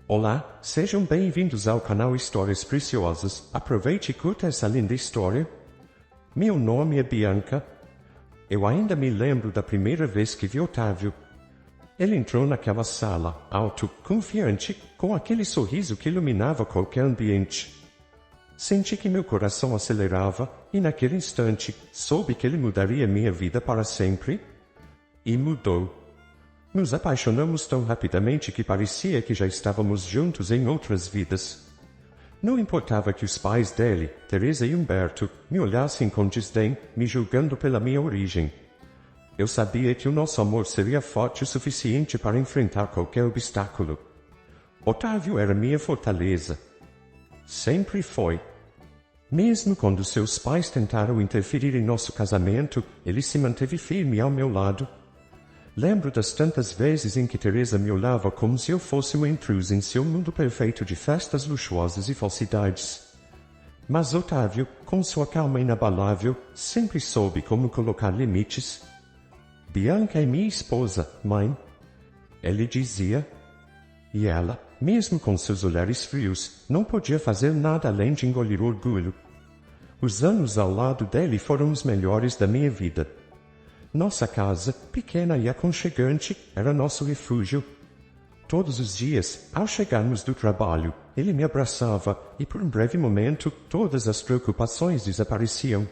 Olá, sejam bem-vindos ao canal Histórias Preciosas. Aproveite e curta essa linda história. Meu nome é Bianca. Eu ainda me lembro da primeira vez que vi Otávio. Ele entrou naquela sala, alto, confiante, com aquele sorriso que iluminava qualquer ambiente. Senti que meu coração acelerava, e naquele instante, soube que ele mudaria minha vida para sempre. E mudou. Nos apaixonamos tão rapidamente que parecia que já estávamos juntos em outras vidas. Não importava que os pais dele, Teresa e Humberto, me olhassem com desdém, me julgando pela minha origem. Eu sabia que o nosso amor seria forte o suficiente para enfrentar qualquer obstáculo. Otávio era minha fortaleza. Sempre foi. Mesmo quando seus pais tentaram interferir em nosso casamento, ele se manteve firme ao meu lado. Lembro das tantas vezes em que Teresa me olhava como se eu fosse um intruso em seu mundo perfeito de festas luxuosas e falsidades. Mas Otávio, com sua calma inabalável, sempre soube como colocar limites. Bianca é minha esposa, mãe. Ele dizia. E ela, mesmo com seus olhares frios, não podia fazer nada além de engolir orgulho. Os anos ao lado dele foram os melhores da minha vida. Nossa casa, pequena e aconchegante, era nosso refúgio. Todos os dias, ao chegarmos do trabalho, ele me abraçava e por um breve momento todas as preocupações desapareciam.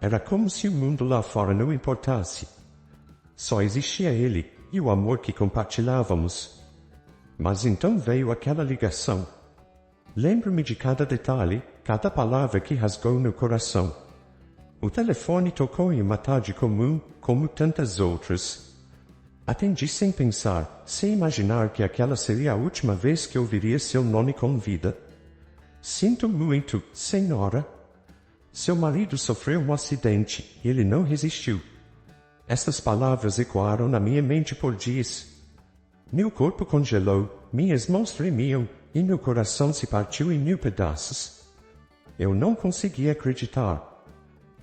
Era como se o mundo lá fora não importasse. Só existia ele e o amor que compartilhávamos. Mas então veio aquela ligação. Lembro-me de cada detalhe, cada palavra que rasgou meu coração. O telefone tocou em uma tarde comum, como tantas outras. Atendi sem pensar, sem imaginar que aquela seria a última vez que ouviria seu nome com vida. Sinto muito, senhora. Seu marido sofreu um acidente e ele não resistiu. Estas palavras ecoaram na minha mente por dias. Meu corpo congelou, minhas mãos tremiam e meu coração se partiu em 1000 pedaços. Eu não conseguia acreditar.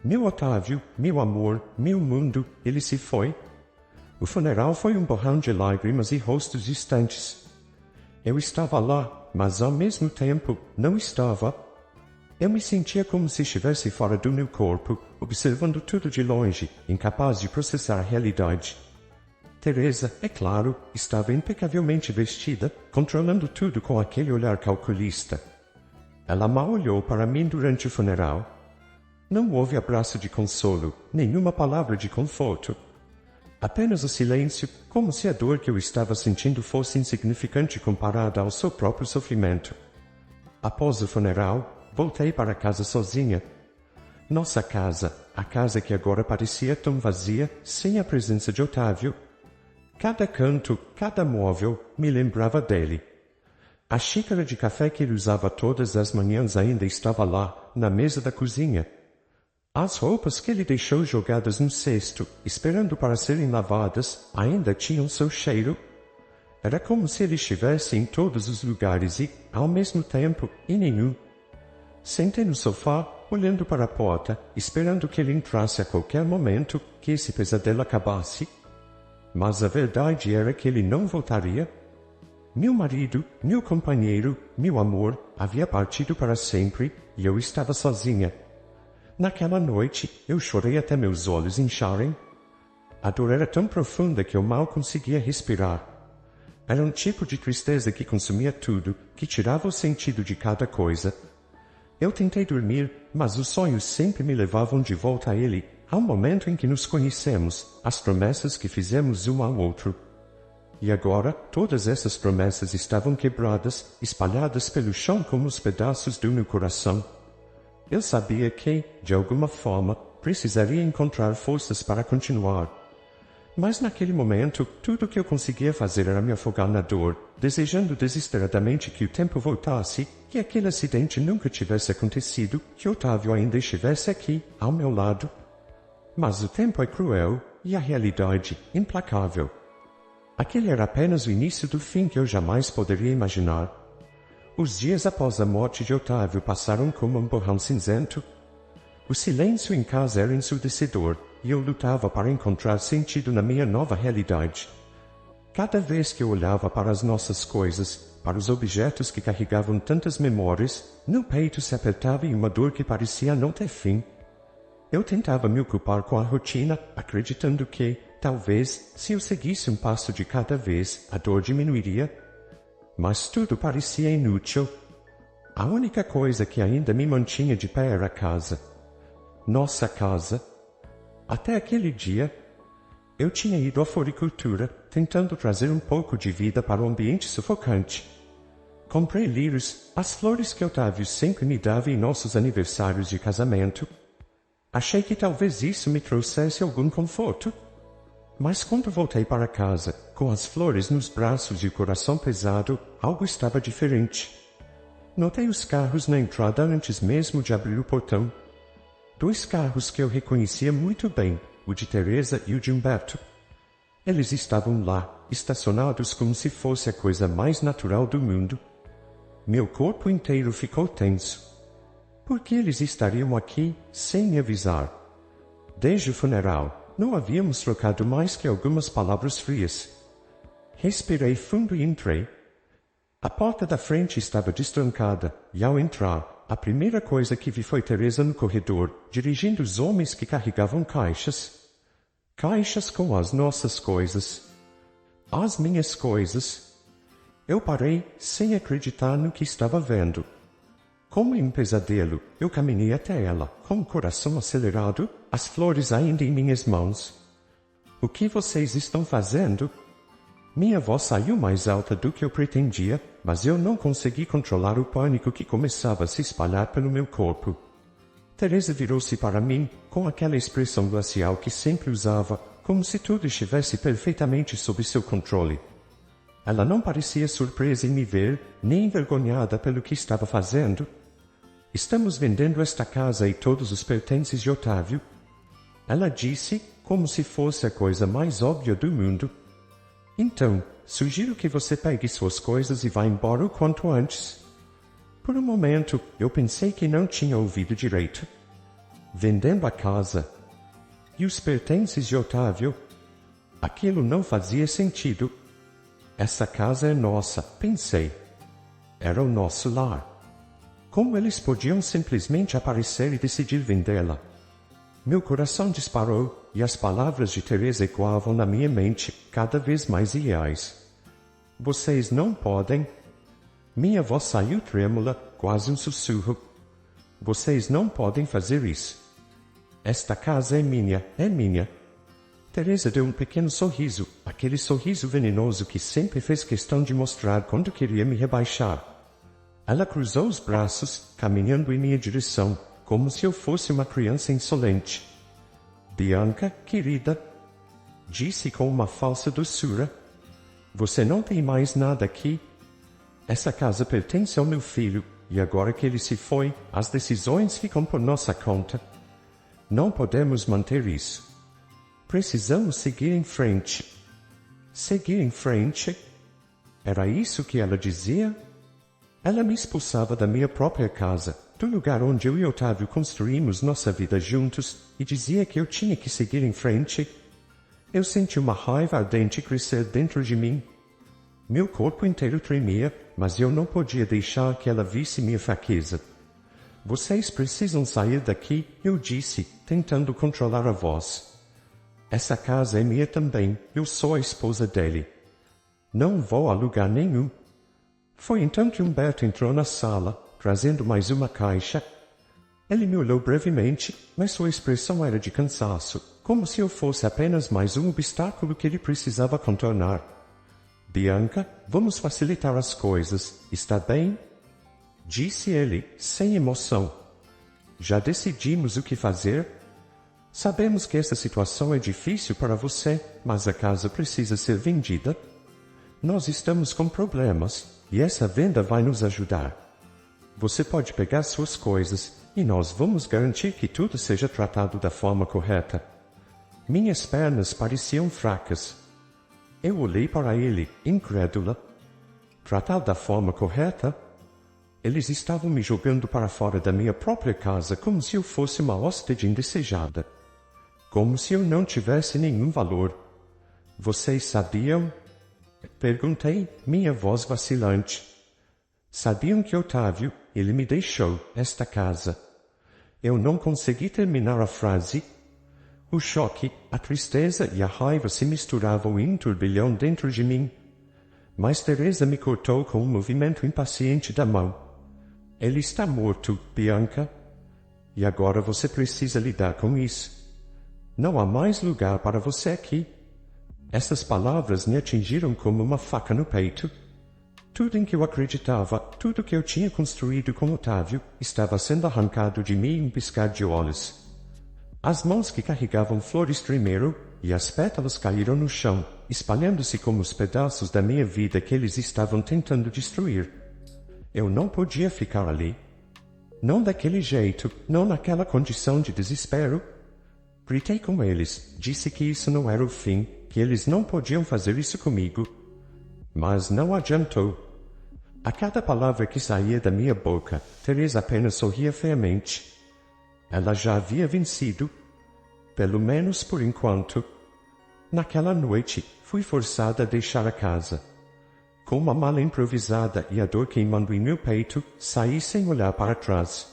Meu Otávio, meu amor, meu mundo, ele se foi. O funeral foi um borrão de lágrimas e rostos distantes. Eu estava lá, mas ao mesmo tempo, não estava. Eu me sentia como se estivesse fora do meu corpo, observando tudo de longe, incapaz de processar a realidade. Teresa, é claro, estava impecavelmente vestida, controlando tudo com aquele olhar calculista. Ela mal olhou para mim durante o funeral. Não houve abraço de consolo, nenhuma palavra de conforto. Apenas o silêncio, como se a dor que eu estava sentindo fosse insignificante comparada ao seu próprio sofrimento. Após o funeral, voltei para casa sozinha. Nossa casa, a casa que agora parecia tão vazia, sem a presença de Otávio. Cada canto, cada móvel, me lembrava dele. A xícara de café que ele usava todas as manhãs ainda estava lá, na mesa da cozinha. As roupas que ele deixou jogadas no cesto, esperando para serem lavadas, ainda tinham seu cheiro. Era como se ele estivesse em todos os lugares e, ao mesmo tempo, em nenhum. Sentei no sofá, olhando para a porta, esperando que ele entrasse a qualquer momento, que esse pesadelo acabasse. Mas a verdade era que ele não voltaria. Meu marido, meu companheiro, meu amor, havia partido para sempre, e eu estava sozinha. Naquela noite, eu chorei até meus olhos incharem. A dor era tão profunda que eu mal conseguia respirar. Era um tipo de tristeza que consumia tudo, que tirava o sentido de cada coisa. Eu tentei dormir, mas os sonhos sempre me levavam de volta a ele, ao momento em que nos conhecemos, às promessas que fizemos um ao outro. E agora, todas essas promessas estavam quebradas, espalhadas pelo chão como os pedaços do meu coração. Eu sabia que, de alguma forma, precisaria encontrar forças para continuar. Mas naquele momento, tudo o que eu conseguia fazer era me afogar na dor, desejando desesperadamente que o tempo voltasse, que aquele acidente nunca tivesse acontecido, que Otávio ainda estivesse aqui, ao meu lado. Mas o tempo é cruel, e a realidade, implacável. Aquele era apenas o início do fim que eu jamais poderia imaginar. Os dias após a morte de Otávio passaram como um borrão cinzento. O silêncio em casa era ensurdecedor, e eu lutava para encontrar sentido na minha nova realidade. Cada vez que eu olhava para as nossas coisas, para os objetos que carregavam tantas memórias, meu peito se apertava em uma dor que parecia não ter fim. Eu tentava me ocupar com a rotina, acreditando que, talvez, se eu seguisse um passo de cada vez, a dor diminuiria. Mas tudo parecia inútil. A única coisa que ainda me mantinha de pé era a casa. Nossa casa. Até aquele dia, eu tinha ido à floricultura, tentando trazer um pouco de vida para o ambiente sufocante. Comprei lírios, as flores que Otávio sempre me dava em nossos aniversários de casamento. Achei que talvez isso me trouxesse algum conforto. Mas quando voltei para casa, com as flores nos braços e o coração pesado, algo estava diferente. Notei os carros na entrada antes mesmo de abrir o portão. 2 carros que eu reconhecia muito bem, o de Teresa e o de Humberto. Eles estavam lá, estacionados como se fosse a coisa mais natural do mundo. Meu corpo inteiro ficou tenso. Por que eles estariam aqui, sem me avisar? Desde o funeral, não havíamos trocado mais que algumas palavras frias. Respirei fundo e entrei. A porta da frente estava destrancada, e ao entrar, a primeira coisa que vi foi Teresa no corredor, dirigindo os homens que carregavam caixas. Caixas com as nossas coisas. As minhas coisas. Eu parei, sem acreditar no que estava vendo. Como em um pesadelo, eu caminhei até ela, com o coração acelerado, as flores ainda em minhas mãos. O que vocês estão fazendo? Minha voz saiu mais alta do que eu pretendia, mas eu não consegui controlar o pânico que começava a se espalhar pelo meu corpo. Teresa virou-se para mim, com aquela expressão glacial que sempre usava, como se tudo estivesse perfeitamente sob seu controle. Ela não parecia surpresa em me ver, nem envergonhada pelo que estava fazendo. Estamos vendendo esta casa e todos os pertences de Otávio. Ela disse, como se fosse a coisa mais óbvia do mundo. Então, sugiro que você pegue suas coisas e vá embora o quanto antes. Por um momento, eu pensei que não tinha ouvido direito. Vendendo a casa. E os pertences de Otávio? Aquilo não fazia sentido. Essa casa é nossa, pensei. Era o nosso lar. Como eles podiam simplesmente aparecer e decidir vendê-la? Meu coração disparou, e as palavras de Teresa ecoavam na minha mente, cada vez mais irreais. Vocês não podem. Minha voz saiu trêmula, quase um sussurro. Vocês não podem fazer isso. Esta casa é minha, é minha. Teresa deu um pequeno sorriso, aquele sorriso venenoso que sempre fez questão de mostrar quando queria me rebaixar. Ela cruzou os braços, caminhando em minha direção, como se eu fosse uma criança insolente. Bianca, querida, disse com uma falsa doçura, você não tem mais nada aqui? Essa casa pertence ao meu filho, e agora que ele se foi, as decisões ficam por nossa conta. Não podemos manter isso. Precisamos seguir em frente. Seguir em frente? Era isso que ela dizia? Ela me expulsava da minha própria casa, do lugar onde eu e Otávio construímos nossa vida juntos, e dizia que eu tinha que seguir em frente. Eu senti uma raiva ardente crescer dentro de mim. Meu corpo inteiro tremia, mas eu não podia deixar que ela visse minha fraqueza. Vocês precisam sair daqui, eu disse, tentando controlar a voz. Essa casa é minha também, eu sou a esposa dele. Não vou a lugar nenhum. Foi então que Humberto entrou na sala, trazendo mais uma caixa. Ele me olhou brevemente, mas sua expressão era de cansaço, como se eu fosse apenas mais um obstáculo que ele precisava contornar. Bianca, vamos facilitar as coisas, está bem? Disse ele, sem emoção. Já decidimos o que fazer? Sabemos que essa situação é difícil para você, mas a casa precisa ser vendida. Nós estamos com problemas, e essa venda vai nos ajudar. Você pode pegar suas coisas, e nós vamos garantir que tudo seja tratado da forma correta. Minhas pernas pareciam fracas. Eu olhei para ele, incrédula. Tratar da forma correta? Eles estavam me jogando para fora da minha própria casa como se eu fosse uma hóspede indesejada. Como se eu não tivesse nenhum valor. Vocês sabiam? Perguntei, minha voz vacilante. Sabiam que Otávio, ele me deixou, esta casa. Eu não consegui terminar a frase. O choque, a tristeza e a raiva se misturavam em um turbilhão dentro de mim. Mas Teresa me cortou com um movimento impaciente da mão. Ele está morto, Bianca. E agora você precisa lidar com isso. Não há mais lugar para você aqui. Essas palavras me atingiram como uma faca no peito. Tudo em que eu acreditava, tudo que eu tinha construído com Otávio, estava sendo arrancado de mim em um piscar de olhos. As mãos que carregavam flores tremeram, e as pétalas caíram no chão, espalhando-se como os pedaços da minha vida que eles estavam tentando destruir. Eu não podia ficar ali. Não daquele jeito, não naquela condição de desespero. Gritei com eles, disse que isso não era o fim, que eles não podiam fazer isso comigo. Mas não adiantou. A cada palavra que saía da minha boca, Teresa apenas sorria feiamente. Ela já havia vencido, pelo menos por enquanto. Naquela noite, fui forçada a deixar a casa. Com uma mala improvisada e a dor queimando em meu peito, saí sem olhar para trás.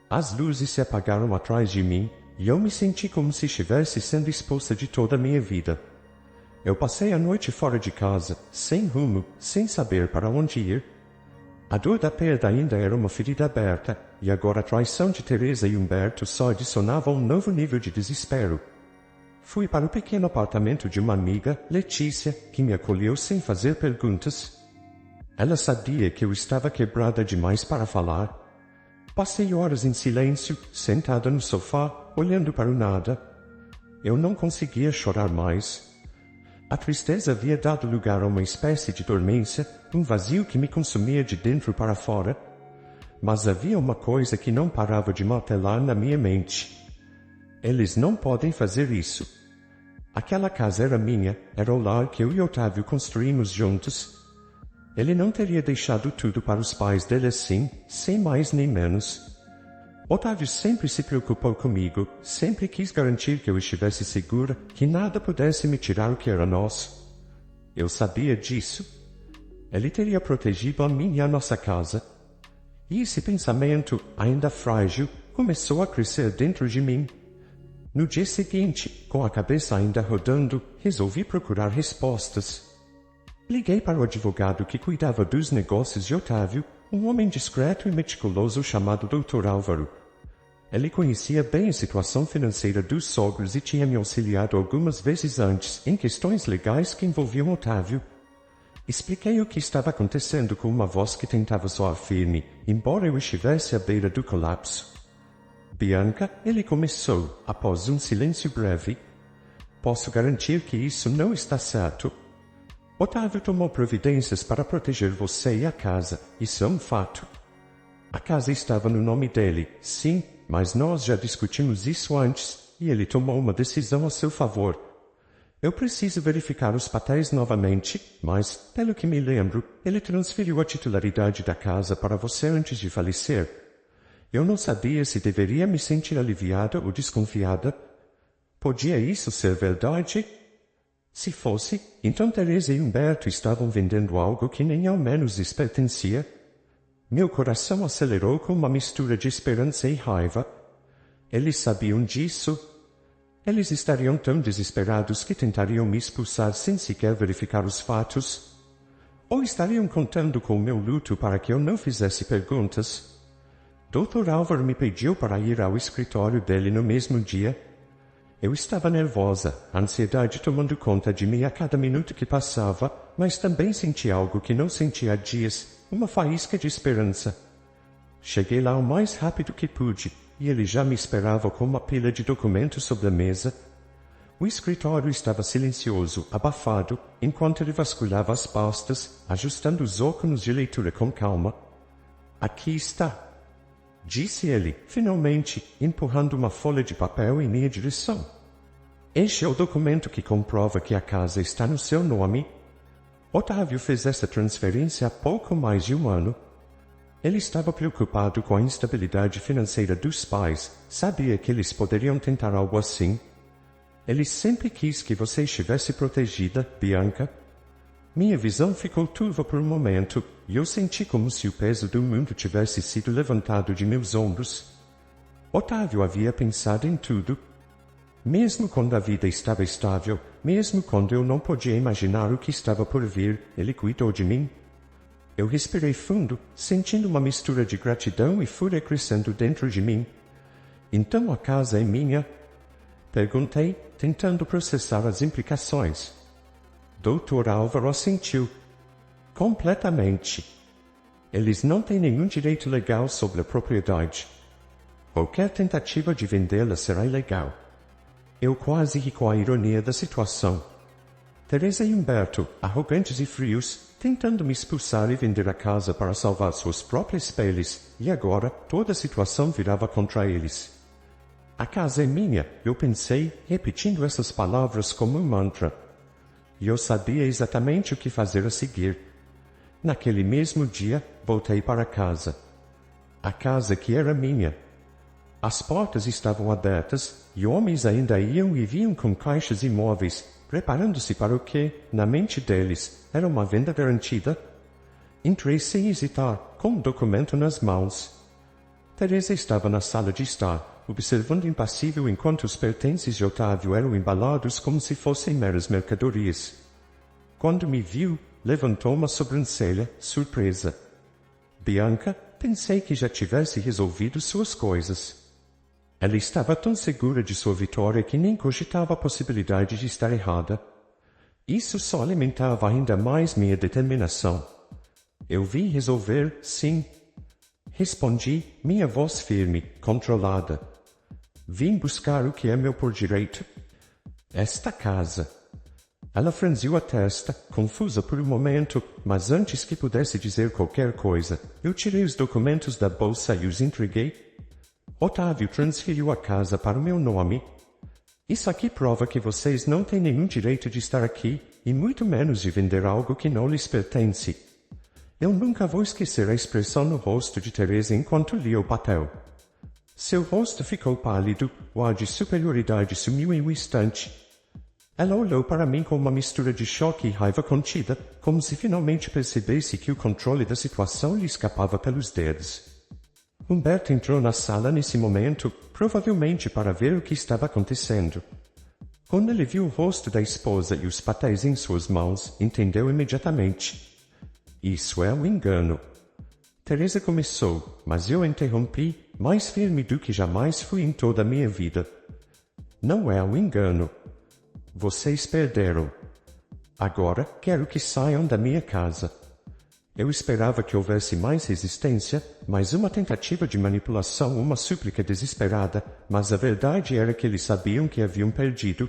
As luzes se apagaram atrás de mim, e eu me senti como se estivesse sendo expulsa de toda a minha vida. Eu passei a noite fora de casa, sem rumo, sem saber para onde ir. A dor da perda ainda era uma ferida aberta, e agora a traição de Teresa e Humberto só adicionava um novo nível de desespero. Fui para o pequeno apartamento de uma amiga, Letícia, que me acolheu sem fazer perguntas. Ela sabia que eu estava quebrada demais para falar. Passei horas em silêncio, sentada no sofá, olhando para o nada. Eu não conseguia chorar mais. A tristeza havia dado lugar a uma espécie de dormência, um vazio que me consumia de dentro para fora. Mas havia uma coisa que não parava de martelar na minha mente. Eles não podem fazer isso. Aquela casa era minha, era o lar que eu e Otávio construímos juntos. Ele não teria deixado tudo para os pais dele assim, sem mais nem menos. Otávio sempre se preocupou comigo, sempre quis garantir que eu estivesse segura, que nada pudesse me tirar o que era nosso. Eu sabia disso. Ele teria protegido a mim e a nossa casa. E esse pensamento, ainda frágil, começou a crescer dentro de mim. No dia seguinte, com a cabeça ainda rodando, resolvi procurar respostas. Liguei para o advogado que cuidava dos negócios de Otávio, um homem discreto e meticuloso chamado Dr. Álvaro. Ele conhecia bem a situação financeira dos sogros e tinha me auxiliado algumas vezes antes em questões legais que envolviam Otávio. Expliquei o que estava acontecendo com uma voz que tentava soar firme, embora eu estivesse à beira do colapso. Bianca, ele começou, após um silêncio breve. Posso garantir que isso não está certo. Otávio tomou providências para proteger você e a casa, isso é um fato. A casa estava no nome dele, sim, mas nós já discutimos isso antes, e ele tomou uma decisão a seu favor. Eu preciso verificar os papéis novamente, mas, pelo que me lembro, ele transferiu a titularidade da casa para você antes de falecer. Eu não sabia se deveria me sentir aliviada ou desconfiada. Podia isso ser verdade? Se fosse, então Teresa e Humberto estavam vendendo algo que nem ao menos lhes pertencia. Meu coração acelerou com uma mistura de esperança e raiva. Eles sabiam disso. Eles estariam tão desesperados que tentariam me expulsar sem sequer verificar os fatos. Ou estariam contando com o meu luto para que eu não fizesse perguntas. Dr. Álvaro me pediu para ir ao escritório dele no mesmo dia. Eu estava nervosa, a ansiedade tomando conta de mim a cada minuto que passava, mas também senti algo que não sentia há dias, uma faísca de esperança. Cheguei lá o mais rápido que pude, e ele já me esperava com uma pilha de documentos sobre a mesa. O escritório estava silencioso, abafado, enquanto ele vasculhava as pastas, ajustando os óculos de leitura com calma. Aqui está, disse ele, finalmente, empurrando uma folha de papel em minha direção. Este é o documento que comprova que a casa está no seu nome. Otávio fez essa transferência há pouco mais de um ano. Ele estava preocupado com a instabilidade financeira dos pais, sabia que eles poderiam tentar algo assim. Ele sempre quis que você estivesse protegida, Bianca. Minha visão ficou turva por um momento, e eu senti como se o peso do mundo tivesse sido levantado de meus ombros. Otávio havia pensado em tudo. Mesmo quando a vida estava estável, mesmo quando eu não podia imaginar o que estava por vir, ele cuidou de mim. Eu respirei fundo, sentindo uma mistura de gratidão e fúria crescendo dentro de mim. Então a casa é minha? Perguntei, tentando processar as implicações. Dr. Álvaro assentiu. Completamente. Eles não têm nenhum direito legal sobre a propriedade. Qualquer tentativa de vendê-la será ilegal. Eu quase ri com a ironia da situação. Teresa e Humberto, arrogantes e frios, tentando me expulsar e vender a casa para salvar suas próprias peles, e agora toda a situação virava contra eles. A casa é minha, eu pensei, repetindo essas palavras como um mantra. E eu sabia exatamente o que fazer a seguir. Naquele mesmo dia, voltei para casa. A casa que era minha. As portas estavam abertas, e homens ainda iam e vinham com caixas imóveis, preparando-se para o que, na mente deles, era uma venda garantida. Entrei sem hesitar, com o documento nas mãos. Teresa estava na sala de estar, observando impassível enquanto os pertences de Otávio eram embalados como se fossem meras mercadorias. Quando me viu, levantou uma sobrancelha, surpresa. Bianca, pensei que já tivesse resolvido suas coisas. Ela estava tão segura de sua vitória que nem cogitava a possibilidade de estar errada. Isso só alimentava ainda mais minha determinação. Eu vim resolver, sim. Respondi, minha voz firme, controlada. Vim buscar o que é meu por direito. Esta casa. Ela franziu a testa, confusa por um momento, mas antes que pudesse dizer qualquer coisa, eu tirei os documentos da bolsa e os entreguei. Otávio transferiu a casa para o meu nome. Isso aqui prova que vocês não têm nenhum direito de estar aqui, e muito menos de vender algo que não lhes pertence. Eu nunca vou esquecer a expressão no rosto de Teresa enquanto lia o papel. Seu rosto ficou pálido, o ar de superioridade sumiu em um instante. Ela olhou para mim com uma mistura de choque e raiva contida, como se finalmente percebesse que o controle da situação lhe escapava pelos dedos. Humberto entrou na sala nesse momento, provavelmente para ver o que estava acontecendo. Quando ele viu o rosto da esposa e os papéis em suas mãos, entendeu imediatamente. Isso é um engano. Teresa começou, mas eu interrompi, mais firme do que jamais fui em toda a minha vida. Não é um engano. Vocês perderam. Agora quero que saiam da minha casa. Eu esperava que houvesse mais resistência, mais uma tentativa de manipulação, uma súplica desesperada, mas a verdade era que eles sabiam que haviam perdido.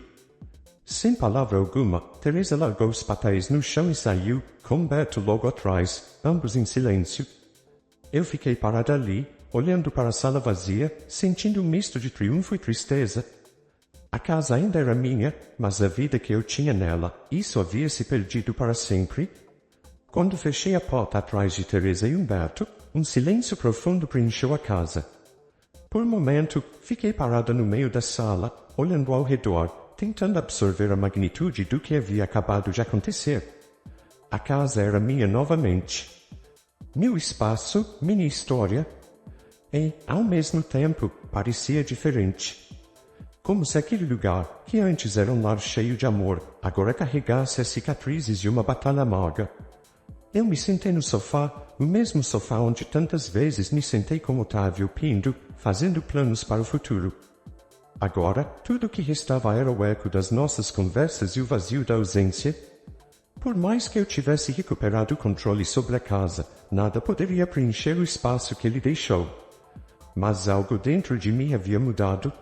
Sem palavra alguma, Teresa largou os papéis no chão e saiu, com Humberto logo atrás, ambos em silêncio. Eu fiquei parada ali, olhando para a sala vazia, sentindo um misto de triunfo e tristeza. A casa ainda era minha, mas a vida que eu tinha nela, isso havia se perdido para sempre. Quando fechei a porta atrás de Teresa e Humberto, um silêncio profundo preencheu a casa. Por um momento, fiquei parada no meio da sala, olhando ao redor, tentando absorver a magnitude do que havia acabado de acontecer. A casa era minha novamente. Meu espaço, minha história. E, ao mesmo tempo, parecia diferente. Como se aquele lugar, que antes era um lar cheio de amor, agora carregasse as cicatrizes de uma batalha amarga. Eu me sentei no sofá, o mesmo sofá onde tantas vezes me sentei com Otávio Pindo, fazendo planos para o futuro. Agora, tudo o que restava era o eco das nossas conversas e o vazio da ausência. Por mais que eu tivesse recuperado o controle sobre a casa, nada poderia preencher o espaço que ele deixou. Mas algo dentro de mim havia mudado.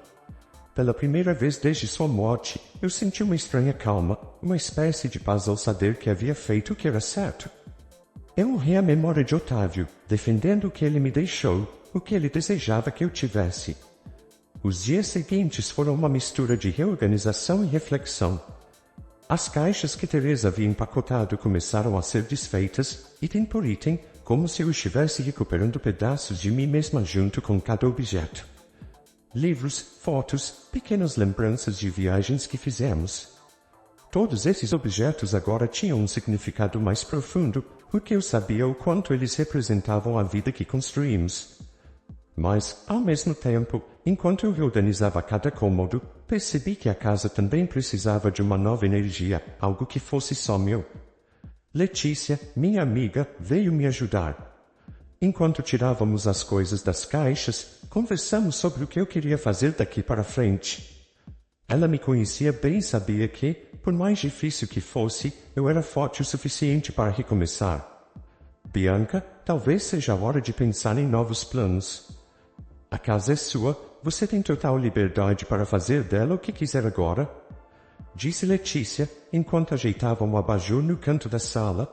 Pela primeira vez desde sua morte, eu senti uma estranha calma, uma espécie de paz ao saber que havia feito o que era certo. Eu honrei a memória de Otávio, defendendo o que ele me deixou, o que ele desejava que eu tivesse. Os dias seguintes foram uma mistura de reorganização e reflexão. As caixas que Teresa havia empacotado começaram a ser desfeitas, item por item, como se eu estivesse recuperando pedaços de mim mesma junto com cada objeto. Livros, fotos, pequenas lembranças de viagens que fizemos. Todos esses objetos agora tinham um significado mais profundo, porque eu sabia o quanto eles representavam a vida que construímos. Mas, ao mesmo tempo, enquanto eu reorganizava cada cômodo, percebi que a casa também precisava de uma nova energia, algo que fosse só meu. Letícia, minha amiga, veio me ajudar. Enquanto tirávamos as coisas das caixas, conversamos sobre o que eu queria fazer daqui para frente. Ela me conhecia bem e sabia que, por mais difícil que fosse, eu era forte o suficiente para recomeçar. Bianca, talvez seja a hora de pensar em novos planos. A casa é sua, você tem total liberdade para fazer dela o que quiser agora, disse Letícia, enquanto ajeitava um abajur no canto da sala.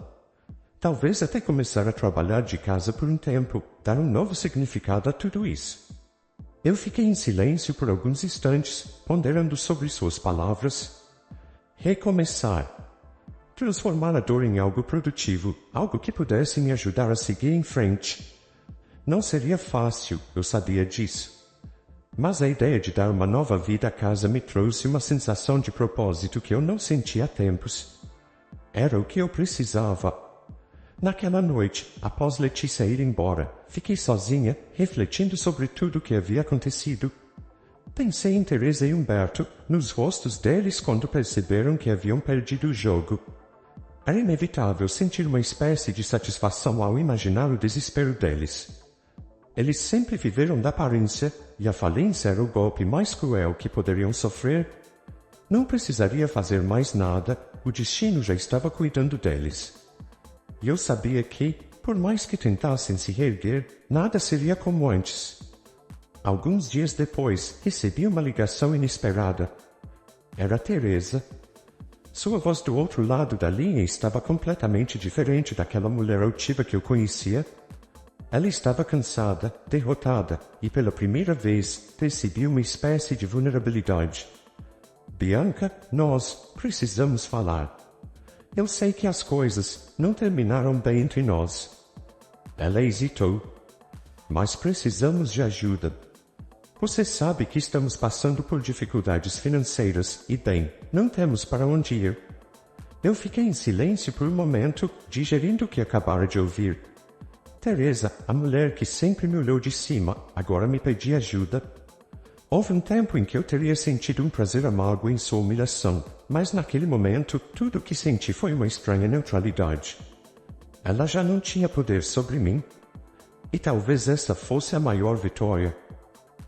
Talvez até começar a trabalhar de casa por um tempo, dar um novo significado a tudo isso. Eu fiquei em silêncio por alguns instantes, ponderando sobre suas palavras. Recomeçar. Transformar a dor em algo produtivo, algo que pudesse me ajudar a seguir em frente. Não seria fácil, eu sabia disso. Mas a ideia de dar uma nova vida à casa me trouxe uma sensação de propósito que eu não sentia há tempos. Era o que eu precisava. Naquela noite, após Letícia ir embora, fiquei sozinha, refletindo sobre tudo o que havia acontecido. Pensei em Teresa e Humberto, nos rostos deles quando perceberam que haviam perdido o jogo. Era inevitável sentir uma espécie de satisfação ao imaginar o desespero deles. Eles sempre viveram da aparência, e a falência era o golpe mais cruel que poderiam sofrer. Não precisaria fazer mais nada, o destino já estava cuidando deles. E eu sabia que, por mais que tentassem se reerguer, nada seria como antes. Alguns dias depois, recebi uma ligação inesperada. Era Teresa. Sua voz do outro lado da linha estava completamente diferente daquela mulher altiva que eu conhecia. Ela estava cansada, derrotada, e pela primeira vez percebi uma espécie de vulnerabilidade. Bianca, nós precisamos falar. Eu sei que as coisas não terminaram bem entre nós. Ela hesitou. Mas precisamos de ajuda. Você sabe que estamos passando por dificuldades financeiras e, bem, não temos para onde ir. Eu fiquei em silêncio por um momento, digerindo o que acabara de ouvir. Teresa, a mulher que sempre me olhou de cima, agora me pedia ajuda. Houve um tempo em que eu teria sentido um prazer amargo em sua humilhação, mas naquele momento, tudo o que senti foi uma estranha neutralidade. Ela já não tinha poder sobre mim. E talvez essa fosse a maior vitória.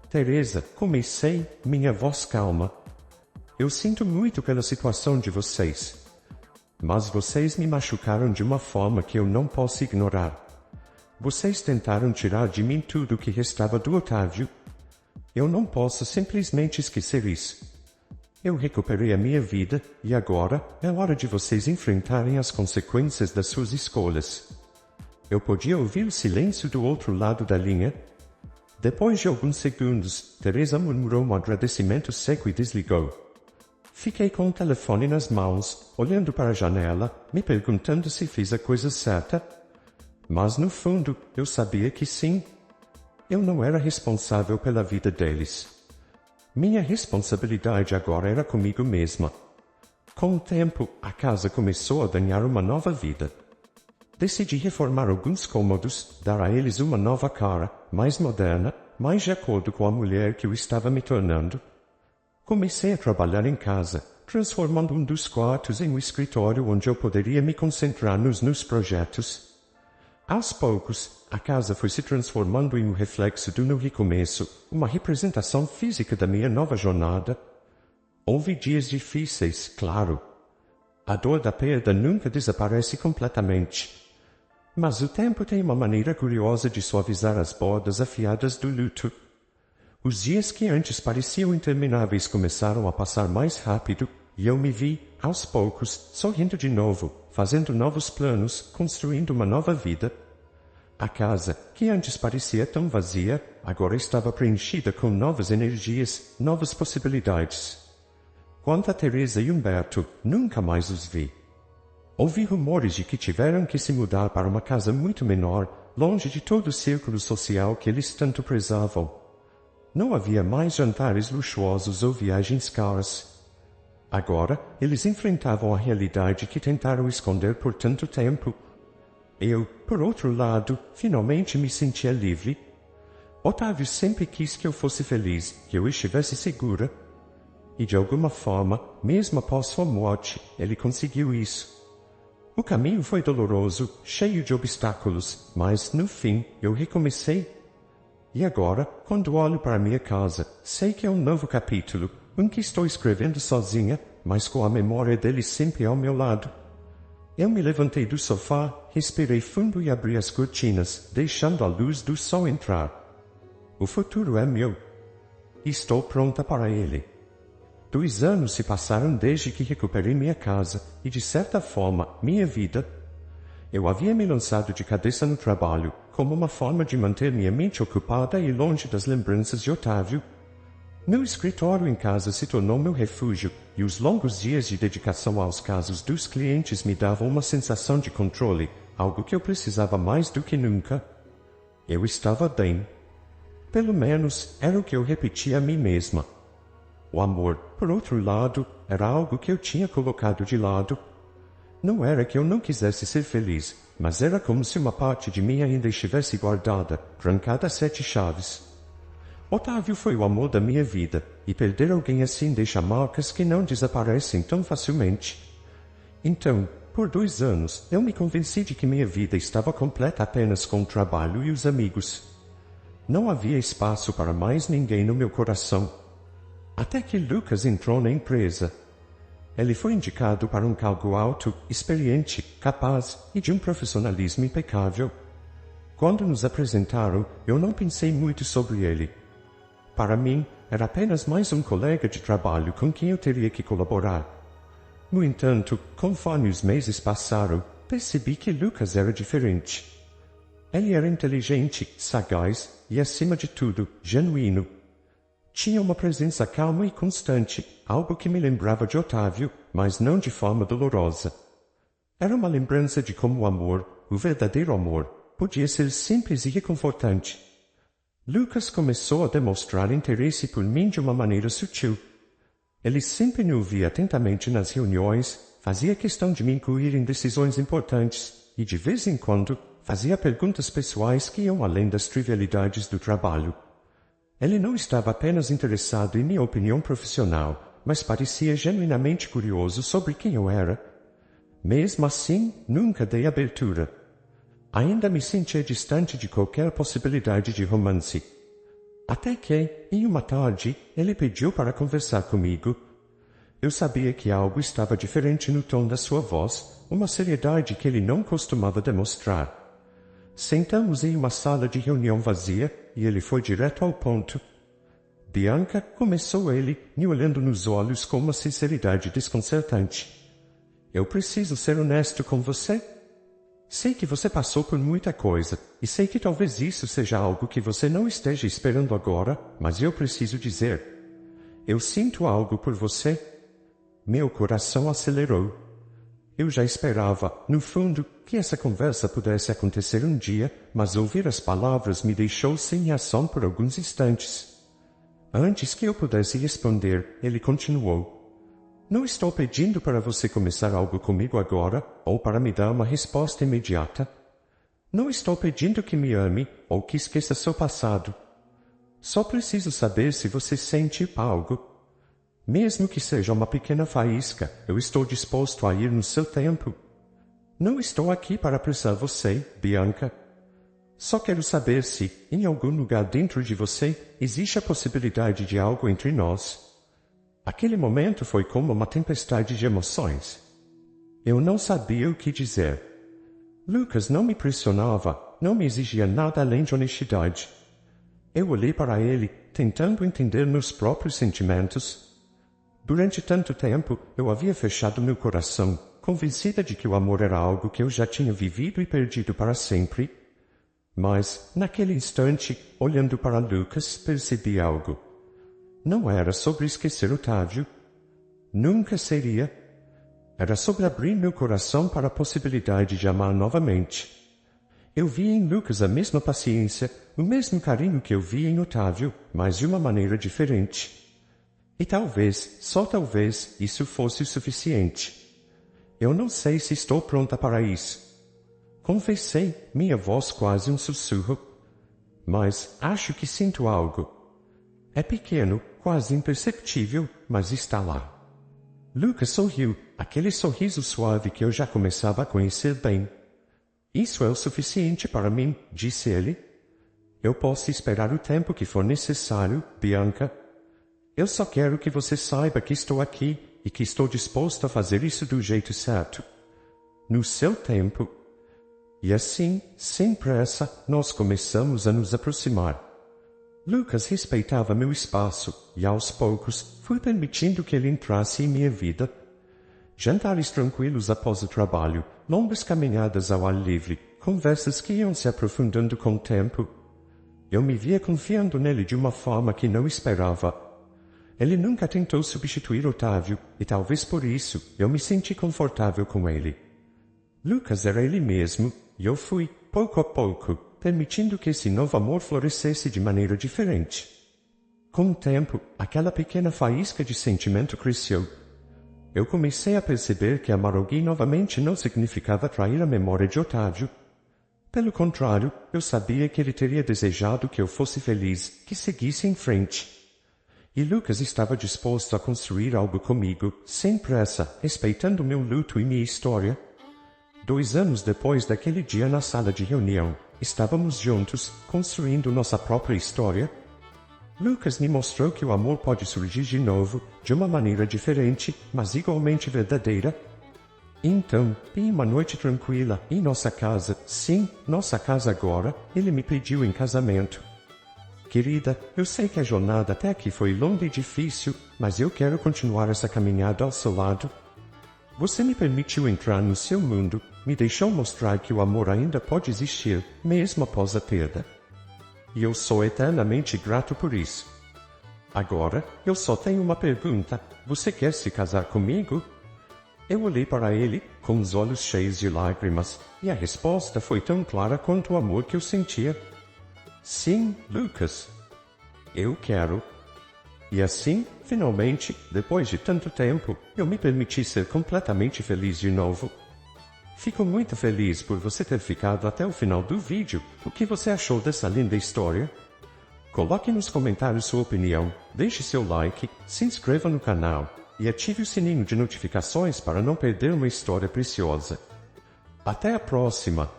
Teresa, comecei, minha voz calma. Eu sinto muito pela situação de vocês. Mas vocês me machucaram de uma forma que eu não posso ignorar. Vocês tentaram tirar de mim tudo o que restava do Otávio. Eu não posso simplesmente esquecer isso. Eu recuperei a minha vida, e agora é hora de vocês enfrentarem as consequências das suas escolhas. Eu podia ouvir o silêncio do outro lado da linha. Depois de alguns segundos, Teresa murmurou um agradecimento seco e desligou. Fiquei com o telefone nas mãos, olhando para a janela, me perguntando se fiz a coisa certa. Mas no fundo, eu sabia que sim. Eu não era responsável pela vida deles. Minha responsabilidade agora era comigo mesma. Com o tempo, a casa começou a ganhar uma nova vida. Decidi reformar alguns cômodos, dar a eles uma nova cara, mais moderna, mais de acordo com a mulher que eu estava me tornando. Comecei a trabalhar em casa, transformando um dos quartos em um escritório onde eu poderia me concentrar nos projetos. Aos poucos, a casa foi se transformando em um reflexo do meu recomeço, uma representação física da minha nova jornada. Houve dias difíceis, claro. A dor da perda nunca desaparece completamente. Mas o tempo tem uma maneira curiosa de suavizar as bordas afiadas do luto. Os dias que antes pareciam intermináveis começaram a passar mais rápido, e eu me vi, aos poucos, sorrindo de novo, fazendo novos planos, construindo uma nova vida. A casa, que antes parecia tão vazia, agora estava preenchida com novas energias, novas possibilidades. Quanto a Teresa e Humberto, nunca mais os vi. Ouvi rumores de que tiveram que se mudar para uma casa muito menor, longe de todo o círculo social que eles tanto prezavam. Não havia mais jantares luxuosos ou viagens caras. Agora, eles enfrentavam a realidade que tentaram esconder por tanto tempo. Eu, por outro lado, finalmente me sentia livre. Otávio sempre quis que eu fosse feliz, que eu estivesse segura. E de alguma forma, mesmo após sua morte, ele conseguiu isso. O caminho foi doloroso, cheio de obstáculos, mas, no fim, eu recomecei. E agora, quando olho para minha casa, sei que é um novo capítulo, um que estou escrevendo sozinha, mas com a memória dele sempre ao meu lado. Eu me levantei do sofá, respirei fundo e abri as cortinas, deixando a luz do sol entrar. O futuro é meu. Estou pronta para ele. 2 anos se passaram desde que recuperei minha casa e, de certa forma, minha vida. Eu havia me lançado de cabeça no trabalho, como uma forma de manter minha mente ocupada e longe das lembranças de Otávio. Meu escritório em casa se tornou meu refúgio, e os longos dias de dedicação aos casos dos clientes me davam uma sensação de controle, algo que eu precisava mais do que nunca. Eu estava bem. Pelo menos, era o que eu repetia a mim mesma. O amor, por outro lado, era algo que eu tinha colocado de lado. Não era que eu não quisesse ser feliz, mas era como se uma parte de mim ainda estivesse guardada, trancada a 7 chaves. Otávio foi o amor da minha vida, e perder alguém assim deixa marcas que não desaparecem tão facilmente. Então, por 2 anos, eu me convenci de que minha vida estava completa apenas com o trabalho e os amigos. Não havia espaço para mais ninguém no meu coração. Até que Lucas entrou na empresa. Ele foi indicado para um cargo alto, experiente, capaz e de um profissionalismo impecável. Quando nos apresentaram, eu não pensei muito sobre ele. Para mim, era apenas mais um colega de trabalho com quem eu teria que colaborar. No entanto, conforme os meses passaram, percebi que Lucas era diferente. Ele era inteligente, sagaz e, acima de tudo, genuíno. Tinha uma presença calma e constante, algo que me lembrava de Otávio, mas não de forma dolorosa. Era uma lembrança de como o amor, o verdadeiro amor, podia ser simples e reconfortante. Lucas começou a demonstrar interesse por mim de uma maneira sutil. Ele sempre me ouvia atentamente nas reuniões, fazia questão de me incluir em decisões importantes e, de vez em quando, fazia perguntas pessoais que iam além das trivialidades do trabalho. Ele não estava apenas interessado em minha opinião profissional, mas parecia genuinamente curioso sobre quem eu era. Mesmo assim, nunca dei abertura. Ainda me sentia distante de qualquer possibilidade de romance. Até que, em uma tarde, ele pediu para conversar comigo. Eu sabia que algo estava diferente no tom da sua voz, uma seriedade que ele não costumava demonstrar. Sentamos em uma sala de reunião vazia e ele foi direto ao ponto. Bianca, começou ele, me olhando nos olhos com uma sinceridade desconcertante. Eu preciso ser honesto com você. Sei que você passou por muita coisa, e sei que talvez isso seja algo que você não esteja esperando agora, mas eu preciso dizer. Eu sinto algo por você. Meu coração acelerou. Eu já esperava, no fundo, que essa conversa pudesse acontecer um dia, mas ouvir as palavras me deixou sem ação por alguns instantes. Antes que eu pudesse responder, ele continuou. Não estou pedindo para você começar algo comigo agora, ou para me dar uma resposta imediata. Não estou pedindo que me ame, ou que esqueça seu passado. Só preciso saber se você sente algo. Mesmo que seja uma pequena faísca, eu estou disposto a ir no seu tempo. Não estou aqui para apressar você, Bianca. Só quero saber se, em algum lugar dentro de você, existe a possibilidade de algo entre nós. Aquele momento foi como uma tempestade de emoções. Eu não sabia o que dizer. Lucas não me pressionava, não me exigia nada além de honestidade. Eu olhei para ele, tentando entender meus próprios sentimentos. Durante tanto tempo, eu havia fechado meu coração, convencida de que o amor era algo que eu já tinha vivido e perdido para sempre. Mas, naquele instante, olhando para Lucas, percebi algo. Não era sobre esquecer Otávio. Nunca seria. Era sobre abrir meu coração para a possibilidade de amar novamente. Eu vi em Lucas a mesma paciência, o mesmo carinho que eu vi em Otávio, mas de uma maneira diferente. E talvez, só talvez, isso fosse o suficiente. Eu não sei se estou pronta para isso. Confessei, minha voz quase um sussurro. Mas acho que sinto algo. É pequeno, quase imperceptível, mas está lá. Lucas sorriu, aquele sorriso suave que eu já começava a conhecer bem. Isso é o suficiente para mim, disse ele. Eu posso esperar o tempo que for necessário, Bianca. Eu só quero que você saiba que estou aqui e que estou disposto a fazer isso do jeito certo. No seu tempo. E assim, sem pressa, nós começamos a nos aproximar. Lucas respeitava meu espaço e, aos poucos, fui permitindo que ele entrasse em minha vida. Jantares tranquilos após o trabalho, longas caminhadas ao ar livre, conversas que iam se aprofundando com o tempo. Eu me via confiando nele de uma forma que não esperava. Ele nunca tentou substituir Otávio, e talvez por isso eu me senti confortável com ele. Lucas era ele mesmo, e eu fui, pouco a pouco, permitindo que esse novo amor florescesse de maneira diferente. Com o tempo, aquela pequena faísca de sentimento cresceu. Eu comecei a perceber que amar alguém novamente não significava trair a memória de Otávio. Pelo contrário, eu sabia que ele teria desejado que eu fosse feliz, que seguisse em frente. E Lucas estava disposto a construir algo comigo, sem pressa, respeitando meu luto e minha história. 2 anos depois daquele dia na sala de reunião, estávamos juntos, construindo nossa própria história. Lucas me mostrou que o amor pode surgir de novo, de uma maneira diferente, mas igualmente verdadeira. Então, em uma noite tranquila, em nossa casa, sim, nossa casa agora, ele me pediu em casamento. Querida, eu sei que a jornada até aqui foi longa e difícil, mas eu quero continuar essa caminhada ao seu lado. Você me permitiu entrar no seu mundo, me deixou mostrar que o amor ainda pode existir, mesmo após a perda. E eu sou eternamente grato por isso. Agora, eu só tenho uma pergunta. Você quer se casar comigo? Eu olhei para ele, com os olhos cheios de lágrimas, e a resposta foi tão clara quanto o amor que eu sentia. Sim, Lucas. Eu quero. E assim, finalmente, depois de tanto tempo, eu me permiti ser completamente feliz de novo. Fico muito feliz por você ter ficado até o final do vídeo. O que você achou dessa linda história? Coloque nos comentários sua opinião, deixe seu like, se inscreva no canal e ative o sininho de notificações para não perder uma história preciosa. Até a próxima!